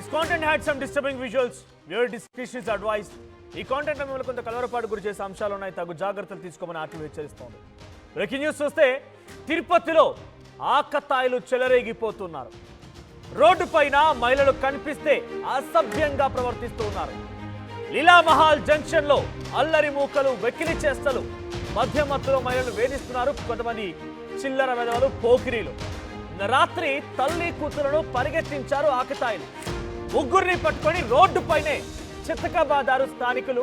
This content had some disturbing visuals. Viewer discretion is advised. ఈ content మిమ్మల్ని కొంత కలవరపాటు గురి చేసే అంశాలు ఉన్నాయి. తగు జాగ్రత్తలు తీసుకోమని ఆర్టీవీ హెచ్చరిస్తోంది. బ్రేకింగ్ న్యూస్ చూస్తే తిరుపతిలో ఆకతాయిలు చెలరేగిపోతున్నారు. రోడ్డు పైన మహిళలు కనిపిస్తే అసభ్యంగా ప్రవర్తిస్తూ ఉన్నారు. లీలామహల్ జంక్షన్ లో అల్లరి మూకలు, వెకిలి చేష్టలు, మధ్యమత్తులో మహిళలు వేధిస్తున్నారు. కొంతమంది చిల్లర వెధవలు, పోకిరీలు. రాత్రి తల్లి కూతురులను పరిగెత్తించారు ఆకతాయిలు. ముగ్గురిని పట్టుకొని రోడ్డుపైనే చిత్తకబాదారు స్థానికులు.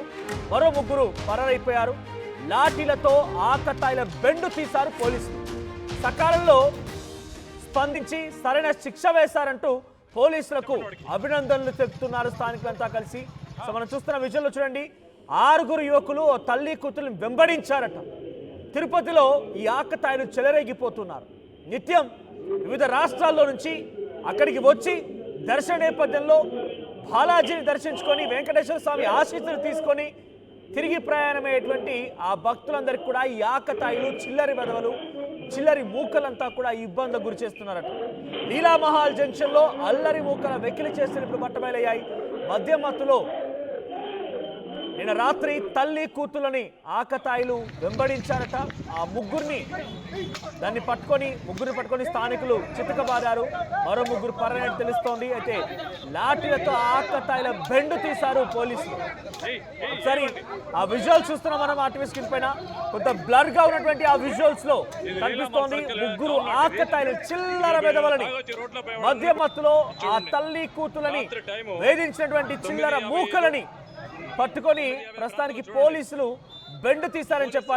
మరో ముగ్గురు పరారైపోయారు. లాఠీలతో ఆకతాయిల బెండు తీశారు పోలీసులు. సకాలంలో స్పందించి సరైన శిక్ష వేశారంటూ పోలీసులకు అభినందనలు తెలుపుతున్నారు స్థానికులంతా కలిసి. సో మనం చూస్తున్న విజువల్లో చూడండి, 6 యువకులు తల్లి కూతురుని వెంబడించారట. తిరుపతిలో ఈ ఆకతాయిలు చెలరేగిపోతున్నారు. నిత్యం వివిధ రాష్ట్రాల్లో నుంచి అక్కడికి వచ్చి దర్శన నేపథ్యంలో బాలాజీని దర్శించుకొని వెంకటేశ్వర స్వామి ఆశీస్సులు తీసుకొని తిరిగి ప్రయాణమయ్యేటువంటి ఆ భక్తులందరికీ కూడా ఈ ఆకతాయిలు, చిల్లరి వెధవలు, చిల్లరి మూకలంతా కూడా ఇబ్బంది గురి చేస్తున్నారట. లీలామహల్ జంక్షన్ లో అల్లరి మూకల వెకిలి చేస్తున్నప్పుడు బట్టబయలయ్యాయి. మధ్యమత్తులో నిన్న రాత్రి తల్లి కూతులని ఆకతాయిలు వెంబడించారట. ఆ ముగ్గురిని పట్టుకొని స్థానికులు చితకబాదారు. మరో ముగ్గురు పరనట్టు తెలుస్తోంది. అయితే లాఠీలతో ఆకతాయిల బెండు తీశారు పోలీసులు. ఒకసారి ఆ విజువల్స్ చూస్తున్నాం మనం ఆర్టీవీ స్క్రీన్ పైన. కొంత బ్లర్ గా ఉన్నటువంటి ఆ విజువల్స్ లో కనిపిస్తోంది ముగ్గురు ఆకతాయిలు చిల్లర వెధవలని, మధ్యమత్తులో ఆ తల్లి కూతులని వేధించినటువంటి చిల్లర మూకలని పట్టుకొని ప్రస్తుతానికి పోలీసులు బెండు తీశారని చెప్పాలి.